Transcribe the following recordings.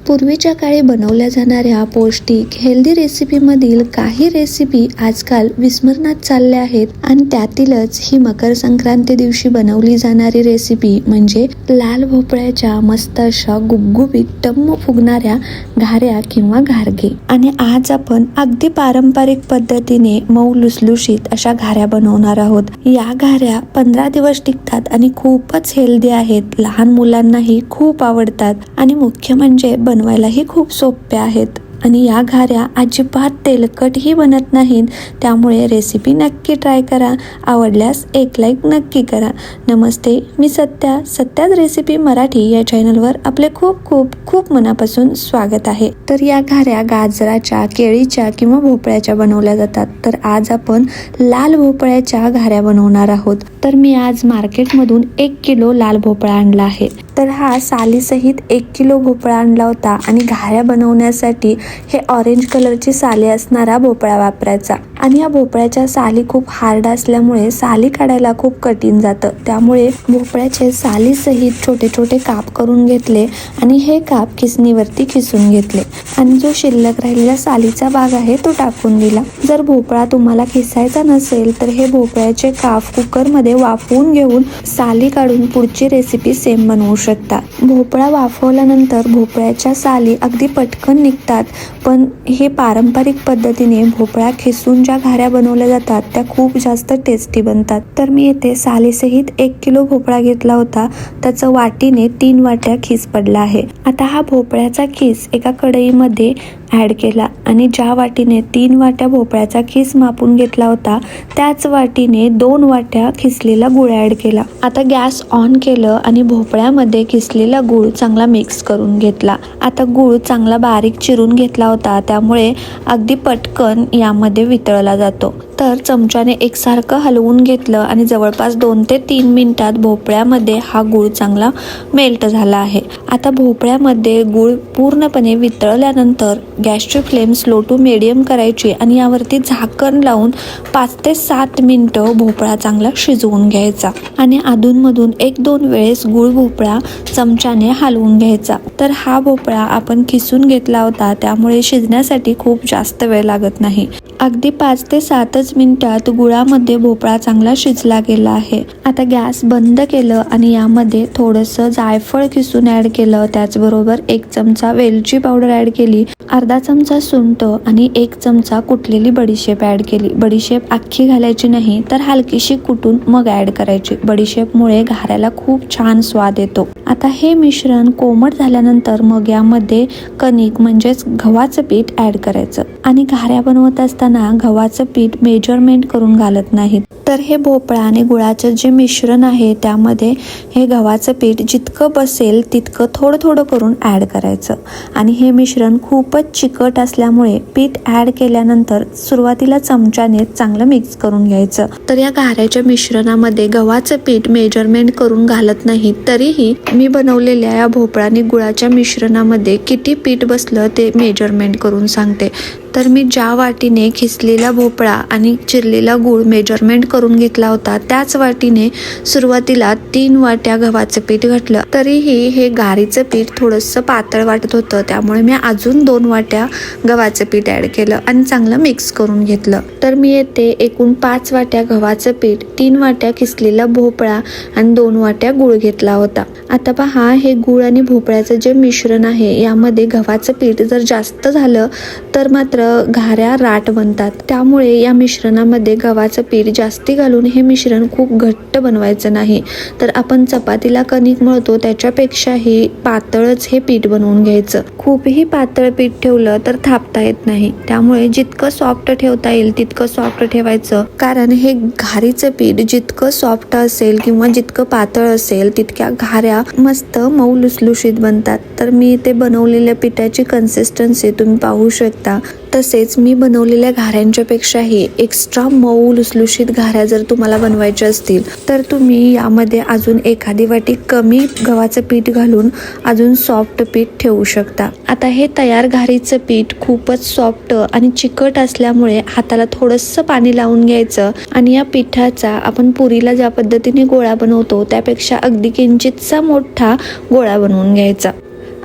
पूर्वीच्या काळी बनवल्या जाणाऱ्या पौष्टिक हेल्दी रेसिपीमधील काही रेसिपी आजकाल विस्मरणात चालल्या आहेत आणि त्यातीलच ही मकर संक्रांती दिवशी बनवली जाणारी रेसिपी म्हणजे लाल भोपळ्याच्या मस्त अशा गुबगुबीत टम्म फुगणाऱ्या घाऱ्या किंवा घारगे. आणि आज आपण अगदी पारंपरिक पद्धतीने मऊ लुसलुशीत अशा घाऱ्या बनवणार आहोत. या घाऱ्या 15 दिवस टिकतात आणि खूपच हेल्दी आहेत. लहान मुलांनाही खूप आवडतात आणि मुख्य म्हणजे बनवायलाही खूप सोप्या आहेत. आणि या घाऱ्या अजिबात तेलकटही बनत नाहीत. त्यामुळे रेसिपी नक्की ट्राय करा. आवडल्यास एक लाईक नक्की करा. नमस्ते, मी सत्याच रेसिपी मराठी या चॅनलवर आपले खूप खूप खूप मनापासून स्वागत आहे. तर या घाऱ्या गाजराच्या, केळीच्या किंवा भोपळ्याच्या बनवल्या जातात. तर आज आपण लाल भोपळ्याच्या घाऱ्या बनवणार आहोत. तर मी आज मार्केटमधून 1 किलो लाल भोपळा आणला आहे. तर हा सालीसहित 1 किलो भोपळा आणला होता आणि घाऱ्या बनवण्यासाठी हे ऑरेंज कलरची साली असणारा भोपळा वापरायचा. आणि या भोपळ्याच्या साली खूप हार्ड असल्यामुळे साली काढायला खूप कठीण जातं. त्यामुळे भोपळ्याचे सालीसहित छोटे छोटे काप करून घेतले आणि हे काप खिसणीवरती खिसून घेतले आणि जो शिल्लक राहिलेला सालीचा भाग आहे तो टाकून दिला. जर भोपळा तुम्हाला खिसायचा नसेल तर हे भोपळ्याचे काप कुकरमध्ये वाफवून घेऊन साली काढून पुढची रेसिपी सेम बनवू शकता. भोपळा वाफवल्यानंतर भोपळ्याच्या साली अगदी पटकन निघतात, पण हे पारंपरिक पद्धतीने भोपळा खिसून ज्या घाऱ्या बनवल्या जातात त्या खूप जास्त टेस्टी बनतात. तर मी येथे सालीसहित 1 किलो भोपळा घेतला होता. त्याचं वाटीने 3 वाट्या खीस पडला आहे. आता हा भोपळ्याचा खीस एका कढईमध्ये ॲड केला आणि ज्या वाटीने 3 वाट्या भोपळ्याचा खीस मापून घेतला होता त्याच वाटीने 2 वाट्या खिसलेला गूळ ॲड केला. आता गॅस ऑन केलं आणि भोपळ्यामध्ये खिसलेला गूळ चांगला मिक्स करून घेतला. आता गूळ चांगला बारीक चिरून घेतला होता, त्यामुळे अगदी पटकन यामध्ये वितळला जातो. तर चमच्याने एकसारखं हलवून घेतलं आणि जवळपास 2 ते 3 मिनिटात भोपळ्यामध्ये हा गूळ चांगला मेल्ट झाला आहे. आता भोपळ्यामध्ये गूळ पूर्णपणे वितळल्यानंतर गॅसची फ्लेम स्लो टू मिडियम करायची आणि यावरती झाकण लावून 5 ते 7 मिनिटं भोपळा चांगला शिजवून घ्यायचा आणि अधूनमधून 1-2 वेळेस गूळ भोपळा चमच्याने हलवून घ्यायचा. तर हा भोपळा आपण खिसून घेतला होता, त्यामुळे शिजण्यासाठी खूप जास्त वेळ लागत नाही. अगदी 5 ते 7 मिनिटात गुळामध्ये भोपळा चांगला शिजला गेला आहे. आता गॅस बंद केलं आणि यामध्ये थोडंसं जायफळ खिसून ॲड केलं. त्याचबरोबर 1 चमचा वेलची पावडर ॲड केली, अर्धा चमचा सुंठ आणि 1 चमचा कुटलेली बडीशेप ॲड केली. बडीशेप अख्खी घालायची नाही, तर हलकीशी कुटून मग ॲड करायची. बडीशेपमुळे घाऱ्याला खूप छान स्वाद येतो. आता हे मिश्रण कोमट झाल्यानंतर मग यामध्ये कणिक म्हणजेच गव्हाचं पीठ ॲड करायचं. आणि घाऱ्या बनवत असताना गव्हाचं पीठ मेजरमेंट करून घालत नाहीत. तर हे भोपळा आणि गुळाचं जे मिश्रण आहे त्यामध्ये हे गव्हाचं पीठ जितकं बसेल तितकं थोडं थोडं करून ॲड करायचं. आणि हे मिश्रण खूपच चिकट असल्यामुळे पीठ ॲड केल्यानंतर सुरुवातीला चमच्याने चांगलं मिक्स करून घ्यायचं. तर या घाऱ्याच्या मिश्रणामध्ये गव्हाचं पीठ मेजरमेंट करून घालत नाही, तरीही मी बनवलेल्या या भोपळा आणि गुळाच्या मिश्रणामध्ये किती पीठ बसलं ते मेजरमेंट करून सांगते. तर मी ज्या वाटीने खिसलेला भोपळा आणि चिरलेला गूळ मेजरमेंट करून घेतला होता त्याच वाटीने सुरुवातीला 3 वाट्या गव्हाचं पीठ घातलं. तरीही हे घारीचं पीठ थोडंसं पातळ वाटत होतं, त्यामुळे मी अजून 2 वाट्या गव्हाचं पीठ ॲड केलं आणि चांगलं मिक्स करून घेतलं. तर मी येथे एकूण 5 वाट्या गव्हाचं पीठ, 3 वाट्या खिसलेला भोपळा आणि 2 वाट्या गूळ घेतला होता. आता पहा, हे गूळ आणि भोपळ्याचं जे मिश्रण आहे यामध्ये गव्हाचं पीठ जर जास्त झालं तर मात्र घाऱ्या राट बनतात. त्यामुळे या मिश्रणामध्ये गव्हाचं पीठ जास्ती घालून हे मिश्रण खूप घट्ट बनवायचं नाही. तर आपण चपातीला कणिक मळतो त्याच्यापेक्षाही पातळच हे पीठ बनवून घ्यायचं. खूपही पातळ पीठ ठेवलं तर थापता येत नाही. त्यामुळे जितकं सॉफ्ट ठेवता येईल तितकं सॉफ्ट ठेवायचं, कारण हे घारीचं पीठ जितकं सॉफ्ट असेल किंवा जितकं पातळ असेल तितक्या घाऱ्या मस्त मऊ लुसलुशीत बनतात. तर मी ते बनवलेल्या पिठाची कन्सिस्टन्सी तुम्ही पाहू शकता. तसेच मी बनवलेल्या घाऱ्यांच्या पेक्षाही एक्स्ट्रा मऊ लुसलुशीत घाऱ्या जर तुम्हाला बनवायच्या असतील तर तुम्ही यामध्ये अजून एखादी वाटी कमी गव्हाचं पीठ घालून अजून सॉफ्ट पीठ ठेवू शकता. आता हे तयार घारीचं पीठ खूपच सॉफ्ट आणि चिकट असल्यामुळे हाताला थोडंसं पाणी लावून घ्यायचं आणि या पिठाचा आपण पुरीला ज्या पद्धतीने गोळा बनवतो त्यापेक्षा अगदी किंचितसा मोठा गोळा बनवून घ्यायचा.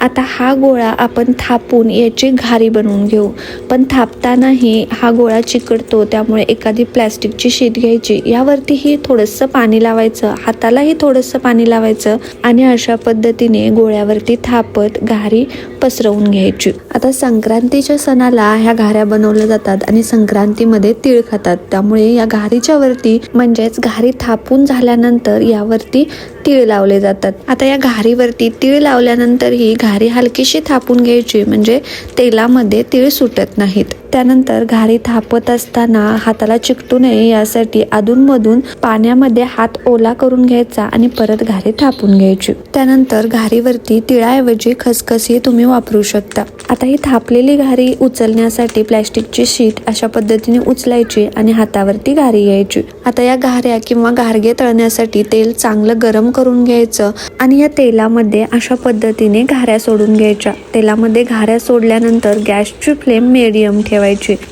आता हा गोळा आपण थापून याची घारी बनवून घेऊ, पण थापतानाही हा गोळा चिकटतो, त्यामुळे एखादी प्लॅस्टिकची शीट घ्यायची, यावरतीही थोडंसं पाणी लावायचं, हातालाही थोडंसं पाणी लावायचं आणि अशा पद्धतीने गोळ्यावरती थापत घारी पसरवून घ्यायची. आता संक्रांतीच्या सणाला ह्या घाऱ्या बनवल्या जातात आणि संक्रांतीमध्ये तीळ खातात, त्यामुळे या घारीच्या वरती म्हणजेच घारी थापून झाल्यानंतर यावरती तीळ लावले जातात. आता या घारीवरती तीळ लावल्यानंतर ही घारी हलकीशी थापून घ्यायची, म्हणजे तेलामध्ये तीळ सुटत नाहीत. त्यानंतर घारी थापत असताना हाताला चिकटू नये यासाठी अधूनमधून पाण्यामध्ये हात ओला करून घ्यायचा आणि परत घारी थापून घ्यायची. त्यानंतर घारीवरती तिळाऐवजी खसखसही तुम्ही वापरू शकता. आता ही थापलेली घारी उचलण्यासाठी प्लॅस्टिकची शीट अशा पद्धतीने उचलायची आणि हातावरती घारी घ्यायची. आता या घाऱ्या किंवा घारगे तळण्यासाठी तेल चांगलं गरम करून घ्यायचं आणि या तेलामध्ये अशा पद्धतीने घाऱ्या सोडून घ्यायच्या. तेलामध्ये घाऱ्या सोडल्यानंतर गॅसची फ्लेम मीडियम ठेवायची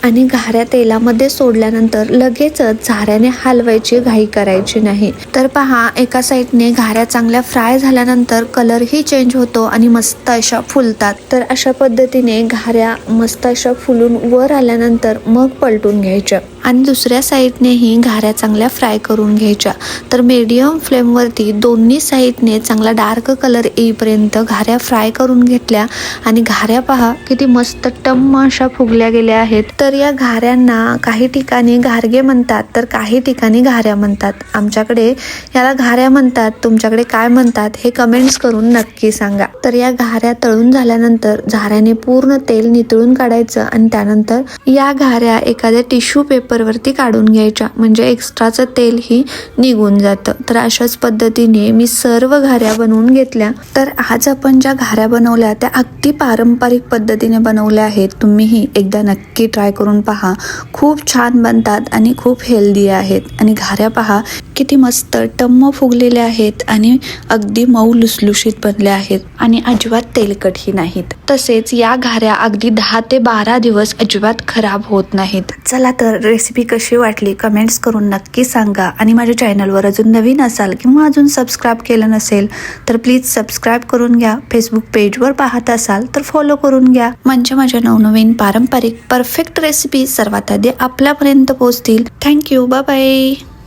आणि घाऱ्या तेलामध्ये सोडल्यानंतर लगेचच झाऱ्याने हलवायची घाई करायची नाही. तर पहा, एका साईडने घाऱ्या चांगल्या फ्राय झाल्यानंतर कलरही चेंज होतो आणि मस्त अशा फुलतात. तर अशा पद्धतीने घाऱ्या मस्त अशा फुलून वर आल्यानंतर मग पलटून घ्यायच्या आणि दुसऱ्या साईडनेही घाऱ्या चांगल्या फ्राय करून घ्यायच्या. तर मीडियम फ्लेमवरती दोन्ही साईडने चांगला डार्क कलर येईपर्यंत घाऱ्या फ्राय करून घेतल्या आणि घाऱ्या पहा किती मस्त टम्म अशा फुगल्या गेल्या आहेत. तर या घाऱ्यांना काही ठिकाणी घारगे म्हणतात, तर काही ठिकाणी घाऱ्या म्हणतात. आमच्याकडे याला घाऱ्या म्हणतात, तुमच्याकडे काय म्हणतात हे कमेंट्स करून नक्की सांगा. तर या घाऱ्या तळून झाल्यानंतर झाऱ्याने पूर्ण तेल नितळून काढायचं आणि त्यानंतर या घाऱ्या एखाद्या टिश्यू पेपरवरती काढून घ्यायच्या, म्हणजे एक्स्ट्राचं तेल ही निघून जातं. तर अशाच पद्धतीने मी सर्व घाऱ्या बनवून घेतल्या. तर आज आपण ज्या घाऱ्या बनवल्या त्या अगदी पारंपरिक पद्धतीने बनवल्या आहेत. तुम्हीही एकदा नक्की ट्राय करून पहा, खूप छान बनतात आणि खूप हेल्दी आहेत. आणि घाऱ्या पहा किती मस्त टम्म फुगलेल्या आहेत आणि अगदी मऊ लुसलुशीत बनल्या आहेत आणि अजिबात तेलकटही नाहीत. तसेच या घाऱ्या अगदी 10 ते 12 दिवस अजिबात खराब होत नाहीत. चला तर रेसिपी कशी वाटली कमेंट्स करून नक्की सांगा आणि माझ्या चॅनलवर अजून नवीन असाल किंवा अजून सबस्क्राईब केलं नसेल तर प्लीज सबस्क्राईब करून घ्या. फेसबुक पेजवर पाहत असाल तर फॉलो करून घ्या, म्हणजे माझ्या नवनवीन पारंपरिक परफेक्ट रेसिपी सर्वात आधी आपल्यापर्यंत पोहोचतील. Thank you, bye bye.